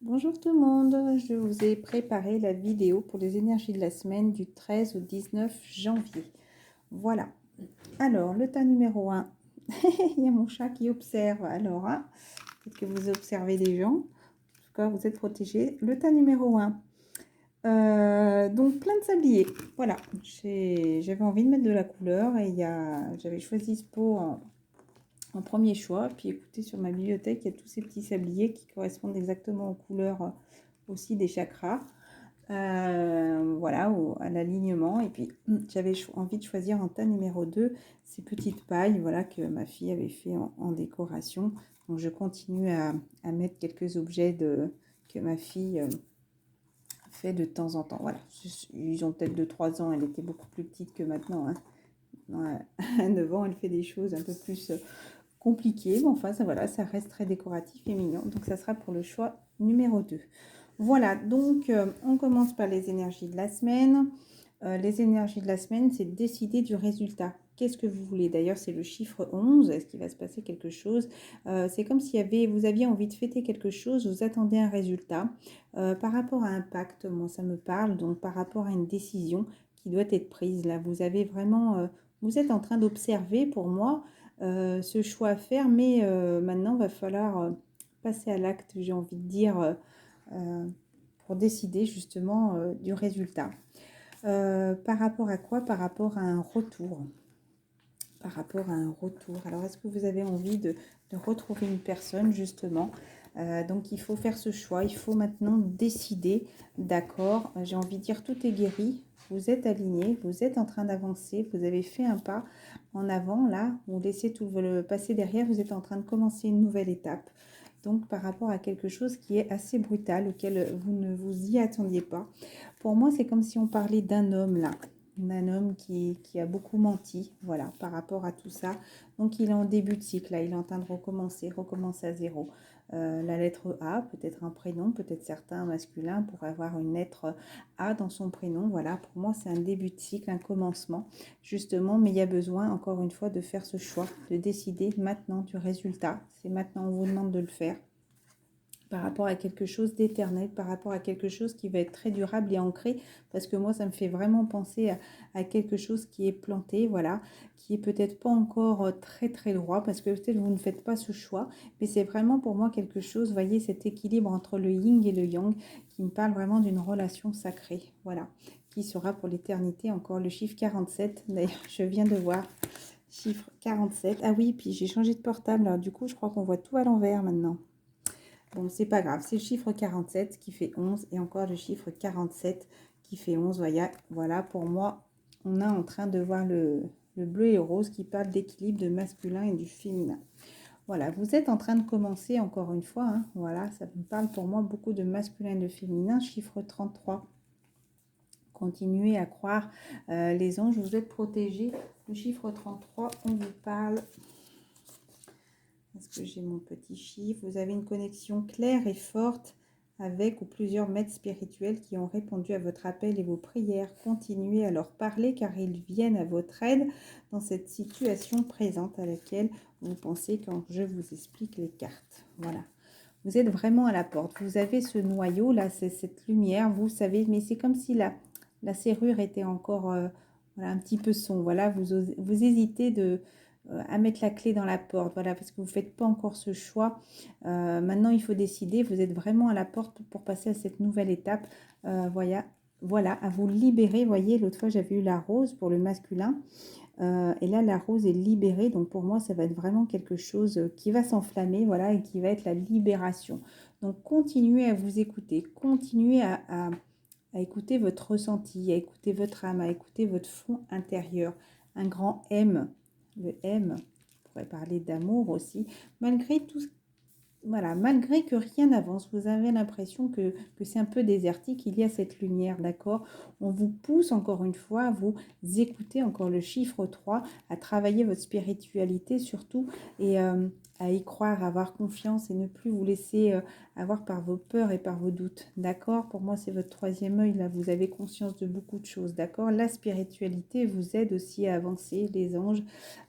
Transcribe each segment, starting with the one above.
Bonjour tout le monde, je vous ai préparé la vidéo pour les énergies de la semaine du 13 au 19 janvier. Voilà, alors le tas numéro 1, il y a mon chat qui observe, alors peut-être que vous observez des gens, en tout cas vous êtes protégés. Le tas numéro 1, donc plein de sabliers, voilà, j'avais envie de mettre de la couleur et j'avais choisi ce pot en premier choix. Puis écoutez, sur ma bibliothèque, il y a tous ces petits sabliers qui correspondent exactement aux couleurs aussi des chakras. Voilà, à l'alignement. Et puis j'avais envie de choisir en tas numéro 2 ces petites pailles, voilà, que ma fille avait fait en décoration. Donc je continue à mettre quelques objets que ma fille fait de temps en temps. Voilà, ils ont peut-être 2-3 ans, elle était beaucoup plus petite que maintenant, hein. À 9 ans, elle fait des choses un peu plus compliquées, mais enfin, ça, voilà, ça reste très décoratif et mignon. Donc, ça sera pour le choix numéro 2. Voilà, donc on commence par les énergies de la semaine. Les énergies de la semaine, c'est décider du résultat. Qu'est-ce que vous voulez? D'ailleurs, c'est le chiffre 11. Est-ce qu'il va se passer quelque chose? C'est comme si vous aviez envie de fêter quelque chose, vous attendez un résultat. Par rapport à un pacte, moi, ça me parle. Donc, par rapport à une décision qui doit être prise. Là, vous avez vraiment... vous êtes en train d'observer, pour moi, ce choix à faire. Mais maintenant, il va falloir passer à l'acte, j'ai envie de dire, pour décider justement du résultat. Par rapport à quoi? Par rapport à un retour. Par rapport à un retour. Alors, est-ce que vous avez envie de retrouver une personne, justement? Donc, il faut faire ce choix. Il faut maintenant décider. D'accord, j'ai envie de dire, tout est guéri. Vous êtes aligné, vous êtes en train d'avancer. Vous avez fait un pas en avant, là. Vous laissez tout le passé derrière. Vous êtes en train de commencer une nouvelle étape. Donc, par rapport à quelque chose qui est assez brutal, auquel vous ne vous y attendiez pas. Pour moi, c'est comme si on parlait d'un homme, là. D'un homme qui a beaucoup menti, voilà, par rapport à tout ça. Donc, il est en début de cycle, là. Il est en train de recommencer à zéro. La lettre A, peut-être un prénom, peut-être certains masculins pourraient avoir une lettre A dans son prénom. Voilà, pour moi, c'est un début de cycle, un commencement, justement. Mais il y a besoin, encore une fois, de faire ce choix, de décider maintenant du résultat. C'est maintenant, on vous demande de le faire par rapport à quelque chose d'éternel, par rapport à quelque chose qui va être très durable et ancré, parce que moi, ça me fait vraiment penser à quelque chose qui est planté, voilà, qui est peut-être pas encore très très droit, parce que peut-être vous ne faites pas ce choix, mais c'est vraiment pour moi quelque chose, vous voyez, cet équilibre entre le yin et le yang, qui me parle vraiment d'une relation sacrée, voilà, qui sera pour l'éternité. Encore le chiffre 47, d'ailleurs, je viens de voir, chiffre 47, ah oui, puis j'ai changé de portable, alors du coup, je crois qu'on voit tout à l'envers maintenant. Bon, c'est pas grave, c'est le chiffre 47 qui fait 11 et encore le chiffre 47 qui fait 11. Voilà, pour moi, on est en train de voir le bleu et le rose qui parle d'équilibre de masculin et du féminin. Voilà, vous êtes en train de commencer encore une fois, hein, voilà, ça me parle pour moi beaucoup de masculin et de féminin, chiffre 33. Continuez à croire les anges, vous êtes protégés. Le chiffre 33, on vous parle... Est-ce que j'ai mon petit chiffre? Vous avez une connexion claire et forte avec ou plusieurs maîtres spirituels qui ont répondu à votre appel et vos prières. Continuez à leur parler car ils viennent à votre aide dans cette situation présente à laquelle vous pensez quand je vous explique les cartes. Voilà. Vous êtes vraiment à la porte. Vous avez ce noyau là, c'est cette lumière, vous savez, mais c'est comme si la serrure était encore voilà, un petit peu sombre. Voilà, vous hésitez à mettre la clé dans la porte, voilà, parce que vous ne faites pas encore ce choix. Maintenant, il faut décider. Vous êtes vraiment à la porte pour passer à cette nouvelle étape. Voilà, à vous libérer. Vous voyez, l'autre fois, j'avais eu la rose pour le masculin. Et là, la rose est libérée. Donc, pour moi, ça va être vraiment quelque chose qui va s'enflammer, voilà, et qui va être la libération. Donc, continuez à vous écouter. Continuez à écouter votre ressenti, à écouter votre âme, à écouter votre fond intérieur. Un grand M. Le M, on pourrait parler d'amour aussi. Malgré tout, voilà, malgré que rien n'avance, vous avez l'impression que c'est un peu désertique, il y a cette lumière, d'accord? On vous pousse encore une fois à vous écouter, encore le chiffre 3, à travailler votre spiritualité surtout et à y croire, à avoir confiance et ne plus vous laisser avoir par vos peurs et par vos doutes. D'accord? Pour moi, c'est votre troisième œil. Là, vous avez conscience de beaucoup de choses. D'accord? La spiritualité vous aide aussi à avancer. Les anges,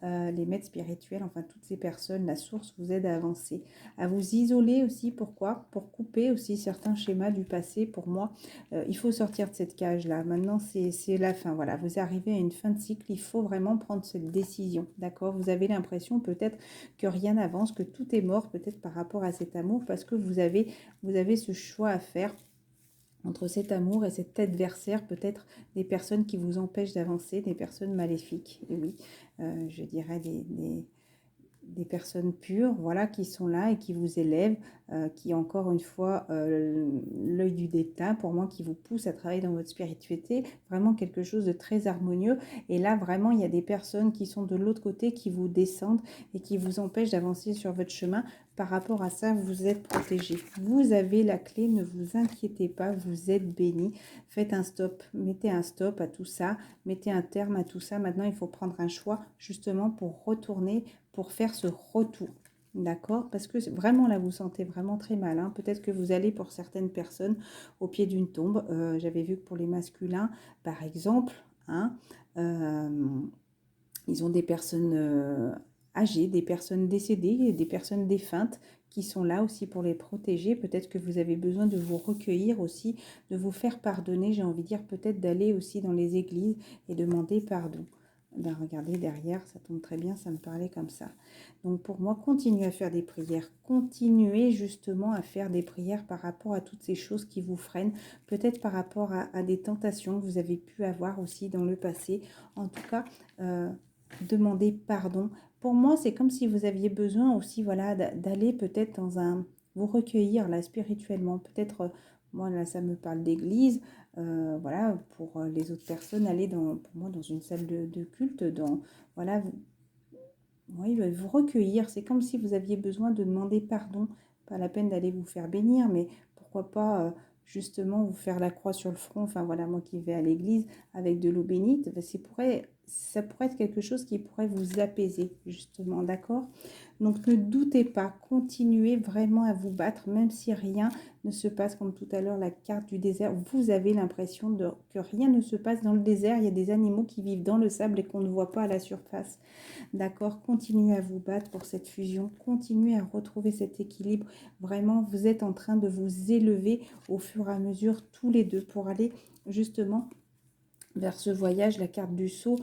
les maîtres spirituels, enfin toutes ces personnes, la source vous aide à avancer. À vous isoler aussi. Pourquoi? Pour couper aussi certains schémas du passé. Pour moi, il faut sortir de cette cage-là. Maintenant, c'est la fin. Voilà, vous arrivez à une fin de cycle. Il faut vraiment prendre cette décision. D'accord? Vous avez l'impression peut-être que rien n'avance, que tout est mort peut-être par rapport à cet amour parce que vous avez ce choix à faire entre cet amour et cet adversaire, peut-être des personnes qui vous empêchent d'avancer, des personnes maléfiques. Et oui, je dirais des personnes pures, voilà, qui sont là et qui vous élèvent, qui encore une fois l'œil du destin pour moi, qui vous pousse à travailler dans votre spiritualité, vraiment quelque chose de très harmonieux. Et là vraiment il y a des personnes qui sont de l'autre côté, qui vous descendent et qui vous empêchent d'avancer sur votre chemin. Par rapport à ça, vous êtes protégé, vous avez la clé, ne vous inquiétez pas, vous êtes béni. Faites un stop, mettez un stop à tout ça, mettez un terme à tout ça. Maintenant il faut prendre un choix justement pour retourner, pour faire ce retour. D'accord? Parce que vraiment là, vous sentez vraiment très mal. Hein. Peut-être que vous allez pour certaines personnes au pied d'une tombe. J'avais vu que pour les masculins, par exemple, hein, ils ont des personnes âgées, des personnes décédées, des personnes défuntes qui sont là aussi pour les protéger. Peut-être que vous avez besoin de vous recueillir aussi, de vous faire pardonner. J'ai envie de dire peut-être d'aller aussi dans les églises et demander pardon. Ben, regardez derrière, ça tombe très bien, ça me parlait comme ça. Donc pour moi, continuez à faire des prières. Continuez justement à faire des prières par rapport à toutes ces choses qui vous freinent. Peut-être par rapport à des tentations que vous avez pu avoir aussi dans le passé. En tout cas, demandez pardon. Pour moi, c'est comme si vous aviez besoin aussi, voilà, d'aller peut-être dans un... vous recueillir là spirituellement. Peut-être, moi là, ça me parle d'église. Voilà, pour les autres personnes, aller pour moi dans une salle de culte, voilà, oui, vous recueillir. C'est comme si vous aviez besoin de demander pardon. Pas la peine d'aller vous faire bénir, mais pourquoi pas justement vous faire la croix sur le front. Enfin voilà, moi qui vais à l'église avec de l'eau bénite, ça pourrait être quelque chose qui pourrait vous apaiser, justement, d'accord? Donc ne doutez pas, continuez vraiment à vous battre, même si rien ne se passe, comme tout à l'heure, la carte du désert. Vous avez l'impression que rien ne se passe dans le désert. Il y a des animaux qui vivent dans le sable et qu'on ne voit pas à la surface. D'accord? Continuez à vous battre pour cette fusion. Continuez à retrouver cet équilibre. Vraiment, vous êtes en train de vous élever au fur et à mesure, tous les deux, pour aller justement vers ce voyage. La carte du saut,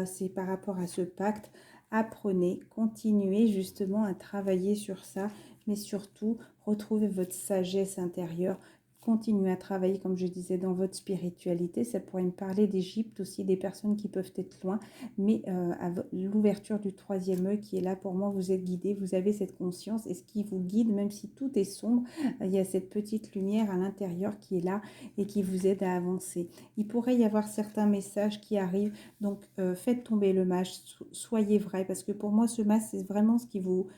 c'est par rapport à ce pacte. Apprenez, continuez justement à travailler sur ça, mais surtout, retrouvez votre sagesse intérieure. Continuez à travailler, comme je disais, dans votre spiritualité. Ça pourrait me parler d'Égypte aussi, des personnes qui peuvent être loin, mais à l'ouverture du troisième œil qui est là pour moi, vous êtes guidé, vous avez cette conscience, et ce qui vous guide, même si tout est sombre, il y a cette petite lumière à l'intérieur qui est là et qui vous aide à avancer. Il pourrait y avoir certains messages qui arrivent, donc faites tomber le masque, soyez vrai, parce que pour moi, ce masque, c'est vraiment ce qui vous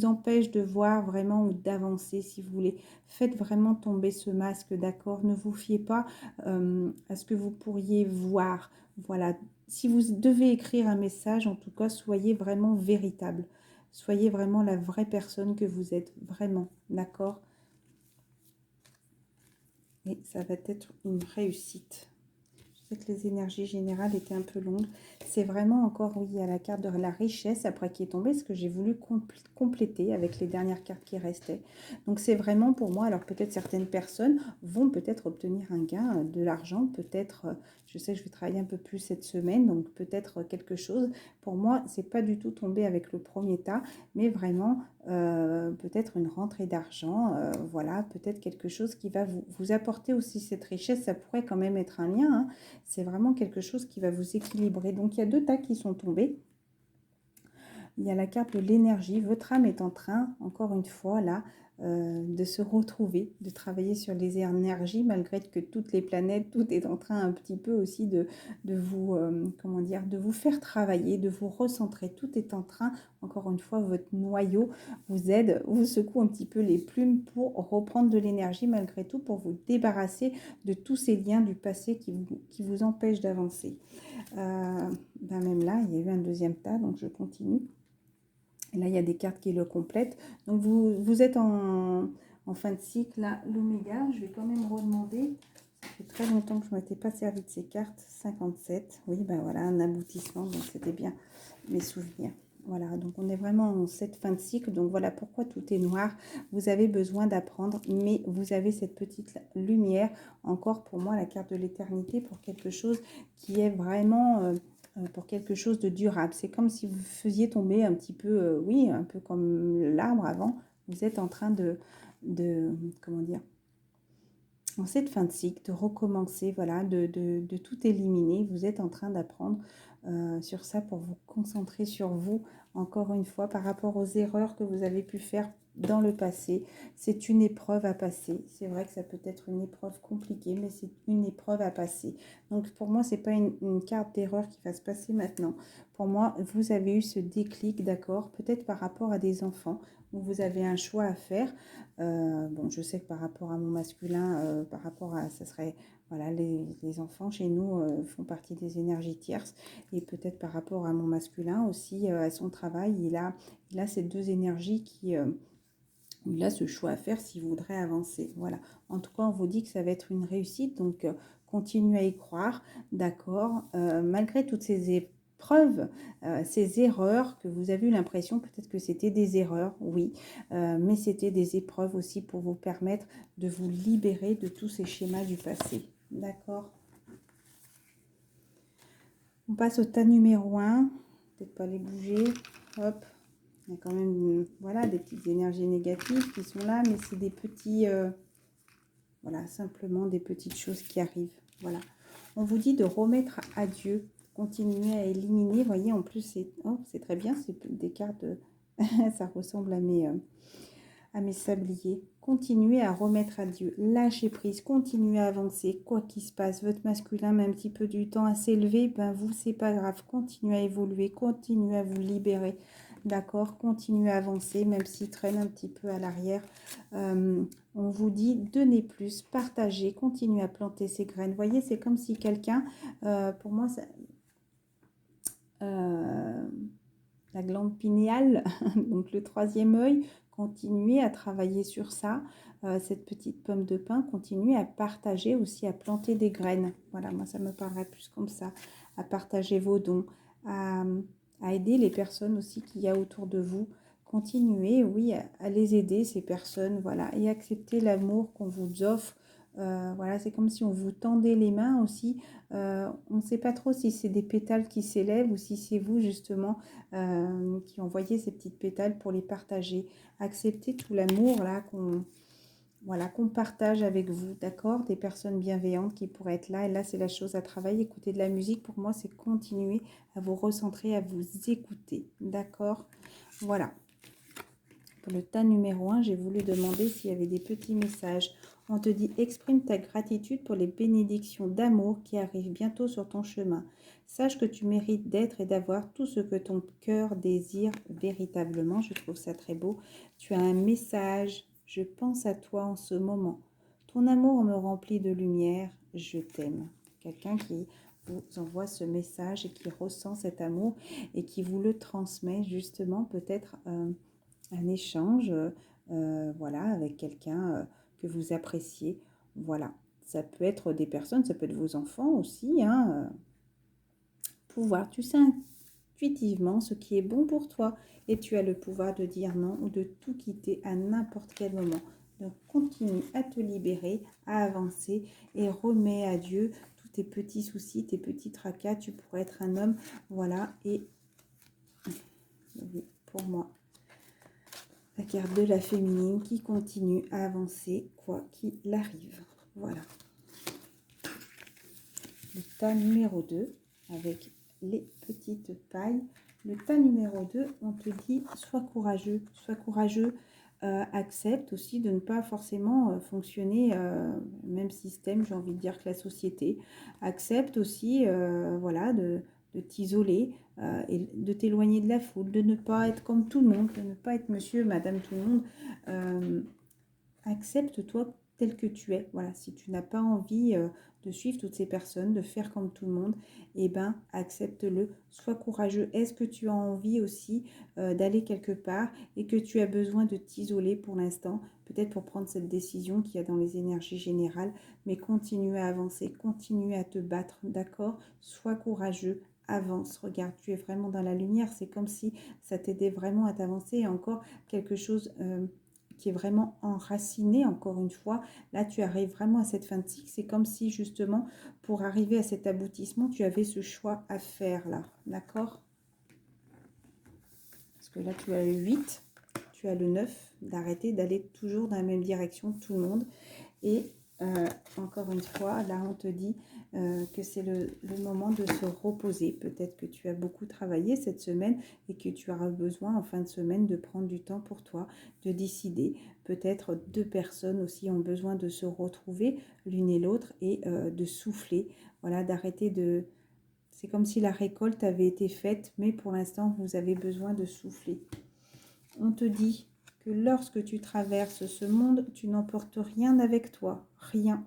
empêche de voir vraiment ou d'avancer, si vous voulez. Faites vraiment tomber ce masque, d'accord? Ne vous fiez pas à ce que vous pourriez voir. Voilà, si vous devez écrire un message, en tout cas, soyez vraiment véritable. Soyez vraiment la vraie personne que vous êtes, vraiment, d'accord? Et ça va être une réussite. Je sais que les énergies générales étaient un peu longues. C'est vraiment encore, oui, à la carte de la richesse après qui est tombée, ce que j'ai voulu compléter avec les dernières cartes qui restaient. Donc c'est vraiment pour moi, alors peut-être certaines personnes vont peut-être obtenir un gain, de l'argent, peut-être, je sais que je vais travailler un peu plus cette semaine, donc peut-être quelque chose. Pour moi, c'est pas du tout tombé avec le premier tas, mais vraiment peut-être une rentrée d'argent, voilà, peut-être quelque chose qui va vous apporter aussi cette richesse. Ça pourrait quand même être un lien, hein. C'est vraiment quelque chose qui va vous équilibrer. Donc il y a deux tas qui sont tombés. Il y a la carte de l'énergie. Votre âme est en train, encore une fois, là, de se retrouver, de travailler sur les énergies, malgré que toutes les planètes, tout est en train un petit peu aussi de vous, comment dire, de vous faire travailler, de vous recentrer. Tout est en train, encore une fois, votre noyau vous aide, vous secoue un petit peu les plumes pour reprendre de l'énergie, malgré tout, pour vous débarrasser de tous ces liens du passé qui vous empêchent d'avancer. Ben même là, il y a eu un deuxième tas, donc je continue. Et là, il y a des cartes qui le complètent. Donc, vous êtes en fin de cycle, là, l'oméga. Je vais quand même redemander. Ça fait très longtemps que je ne m'étais pas servi de ces cartes. 57. Oui, ben voilà, un aboutissement. Donc, c'était bien mes souvenirs. Voilà, donc on est vraiment en cette fin de cycle. Donc, voilà pourquoi tout est noir. Vous avez besoin d'apprendre, mais vous avez cette petite lumière. Encore pour moi, la carte de l'éternité pour quelque chose qui est vraiment... pour quelque chose de durable. C'est comme si vous faisiez tomber un petit peu, oui, un peu comme l'arbre avant. Vous êtes en train comment dire, en cette fin de cycle, de recommencer, voilà, de tout éliminer. Vous êtes en train d'apprendre sur ça pour vous concentrer sur vous, encore une fois, par rapport aux erreurs que vous avez pu faire dans le passé. C'est une épreuve à passer. C'est vrai que ça peut être une épreuve compliquée, mais c'est une épreuve à passer. Donc pour moi, c'est pas une carte d'erreur qui va se passer maintenant. Pour moi, vous avez eu ce déclic, d'accord, peut-être par rapport à des enfants où vous avez un choix à faire. Bon, je sais que par rapport à mon masculin, par rapport à, ça serait, voilà, les enfants chez nous font partie des énergies tierces. Et peut-être par rapport à mon masculin aussi, à son travail, il a ces deux énergies il a ce choix à faire s'il voudrait avancer. Voilà. En tout cas, on vous dit que ça va être une réussite. Donc, continuez à y croire. D'accord. Malgré toutes ces épreuves, ces erreurs que vous avez eu l'impression, peut-être que c'était des erreurs, oui. Mais c'était des épreuves aussi pour vous permettre de vous libérer de tous ces schémas du passé. D'accord. On passe au tas numéro 1. Peut-être pas les bouger. Hop. Il y a quand même, voilà, des petites énergies négatives qui sont là, mais c'est des petits, voilà, simplement des petites choses qui arrivent. Voilà. On vous dit de remettre à Dieu, continuer à éliminer. Vous voyez, en plus, c'est très bien, c'est des cartes, ça ressemble à mes sabliers. Continuez à remettre à Dieu, lâchez prise, continuez à avancer, quoi qu'il se passe. Votre masculin met un petit peu du temps à s'élever, ben vous, c'est pas grave. Continuez à évoluer, continuez à vous libérer. D'accord, continuez à avancer, même s'il traîne un petit peu à l'arrière. On vous dit, donnez plus, partagez, continuez à planter ces graines. Vous voyez, c'est comme si quelqu'un, pour moi, la glande pinéale, donc le troisième œil, continuez à travailler sur ça. Cette petite pomme de pin, continuez à partager aussi, à planter des graines. Voilà, moi, ça me parlerait plus comme ça. À partager vos dons, à aider les personnes aussi qu'il y a autour de vous. Continuez, oui, à les aider, ces personnes, voilà, et accepter l'amour qu'on vous offre. Voilà, c'est comme si on vous tendait les mains aussi. On ne sait pas trop si c'est des pétales qui s'élèvent ou si c'est vous justement qui envoyez ces petites pétales pour les partager. Acceptez tout l'amour là qu'on partage avec vous, d'accord? Des personnes bienveillantes qui pourraient être là. Et là, c'est la chose à travailler. Écouter de la musique, pour moi, c'est continuer à vous recentrer, à vous écouter, d'accord? Voilà. Pour le tas numéro 1, j'ai voulu demander s'il y avait des petits messages. On te dit, exprime ta gratitude pour les bénédictions d'amour qui arrivent bientôt sur ton chemin. Sache que tu mérites d'être et d'avoir tout ce que ton cœur désire véritablement. Je trouve ça très beau. Tu as un message. Je pense à toi en ce moment. Ton amour me remplit de lumière. Je t'aime. Quelqu'un qui vous envoie ce message et qui ressent cet amour et qui vous le transmet justement peut-être un échange voilà, avec quelqu'un que vous appréciez. Voilà, ça peut être des personnes, ça peut être vos enfants aussi. Hein, pouvoir, tu sais intuitivement ce qui est bon pour toi et tu as le pouvoir de dire non ou de tout quitter à n'importe quel moment. Donc continue à te libérer, à avancer et remets à Dieu tous tes petits soucis, tes petits tracas. Tu pourrais être un homme, voilà, et pour moi, la carte de la féminine qui continue à avancer quoi qu'il arrive. Voilà. Le tas numéro 2 avec les petites pailles. Le tas numéro 2, on te dit sois courageux. Sois courageux. Accepte aussi de ne pas forcément fonctionner même système, j'ai envie de dire que la société. Accepte aussi voilà, de t'isoler et de t'éloigner de la foule, de ne pas être comme tout le monde, de ne pas être monsieur, madame tout le monde. Accepte-toi tel que tu es. Voilà, si tu n'as pas envie de suivre toutes ces personnes, de faire comme tout le monde, eh ben, accepte-le, sois courageux. Est-ce que tu as envie aussi d'aller quelque part et que tu as besoin de t'isoler pour l'instant, peut-être pour prendre cette décision qu'il y a dans les énergies générales, mais continue à avancer, continue à te battre, d'accord? Sois courageux, avance, regarde, tu es vraiment dans la lumière, c'est comme si ça t'aidait vraiment à t'avancer et encore quelque chose qui est vraiment enraciné, encore une fois. Là, tu arrives vraiment à cette fin de cycle. C'est comme si, justement, pour arriver à cet aboutissement, tu avais ce choix à faire, là. D'accord? Parce que là, tu as le 8, tu as le 9, d'arrêter d'aller toujours dans la même direction, tout le monde. Et encore une fois, là, on te dit que c'est le moment de se reposer. Peut-être que tu as beaucoup travaillé cette semaine et que tu auras besoin en fin de semaine de prendre du temps pour toi, de décider. Peut-être deux personnes aussi ont besoin de se retrouver l'une et l'autre et de souffler. Voilà, d'arrêter de... C'est comme si la récolte avait été faite, mais pour l'instant, vous avez besoin de souffler. On te dit que lorsque tu traverses ce monde, tu n'emportes rien avec toi, rien.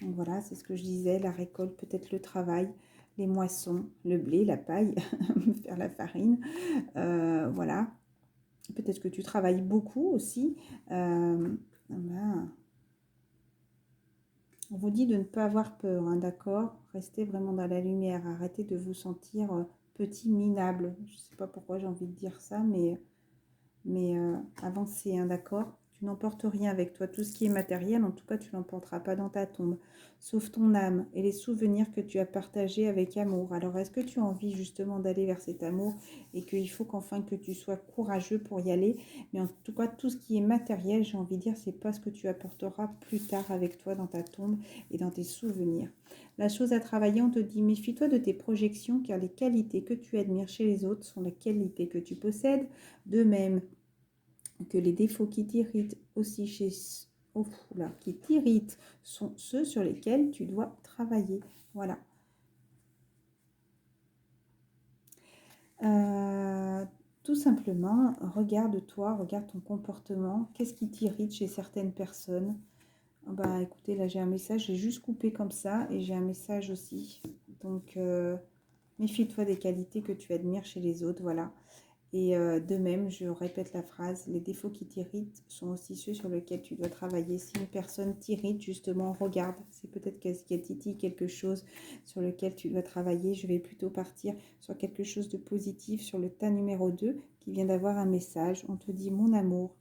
Donc voilà, c'est ce que je disais, la récolte, peut-être le travail, les moissons, le blé, la paille, faire la farine, voilà. Peut-être que tu travailles beaucoup aussi. Voilà. On vous dit de ne pas avoir peur, hein, d'accord? Restez vraiment dans la lumière, arrêtez de vous sentir petit, minable. Je ne sais pas pourquoi j'ai envie de dire ça, mais avancez, hein, d'accord? Tu n'emportes rien avec toi. Tout ce qui est matériel, en tout cas, tu ne l'emporteras pas dans ta tombe. Sauf ton âme et les souvenirs que tu as partagés avec amour. Alors, est-ce que tu as envie justement d'aller vers cet amour et qu'il faut qu'enfin que tu sois courageux pour y aller? Mais en tout cas, tout ce qui est matériel, j'ai envie de dire, c'est pas ce que tu apporteras plus tard avec toi dans ta tombe et dans tes souvenirs. La chose à travailler, on te dit, méfie-toi de tes projections, car les qualités que tu admires chez les autres sont les qualités que tu possèdes. De même, que les défauts qui t'irritent aussi qui t'irritent sont ceux sur lesquels tu dois travailler. Voilà. Tout simplement, regarde-toi, regarde ton comportement. Qu'est-ce qui t'irrite chez certaines personnes? Bah écoutez, là j'ai un message, j'ai juste coupé comme ça et j'ai un message aussi. Donc, méfie-toi des qualités que tu admires chez les autres, voilà. Et de même, je répète la phrase, les défauts qui t'irritent sont aussi ceux sur lesquels tu dois travailler. Si une personne t'irrite, justement, regarde. C'est peut-être qu'elle titille quelque chose sur lequel tu dois travailler. Je vais plutôt partir sur quelque chose de positif, sur le tas numéro 2, qui vient d'avoir un message. On te dit, mon amour,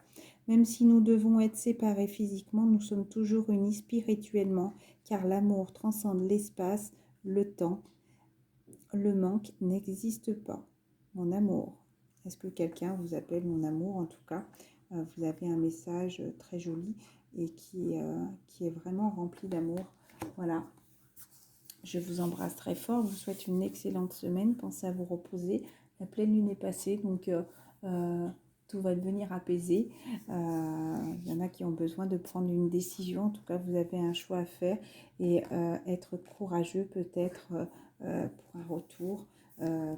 même si nous devons être séparés physiquement, nous sommes toujours unis spirituellement, car l'amour transcende l'espace, le temps. Le manque n'existe pas. Mon amour. Est-ce que quelqu'un vous appelle mon amour? En tout cas, vous avez un message très joli et qui est vraiment rempli d'amour. Voilà. Je vous embrasse très fort. Je vous souhaite une excellente semaine. Pensez à vous reposer. La pleine lune est passée, donc tout va devenir apaisé. Il y en a qui ont besoin de prendre une décision. En tout cas, vous avez un choix à faire et être courageux peut-être pour un retour.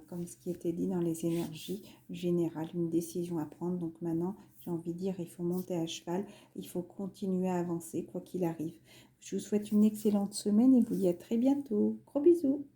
Comme ce qui était dit dans les énergies générales, une décision à prendre. Donc maintenant, j'ai envie de dire, il faut monter à cheval, il faut continuer à avancer, quoi qu'il arrive. Je vous souhaite une excellente semaine et vous dis à très bientôt. Gros bisous.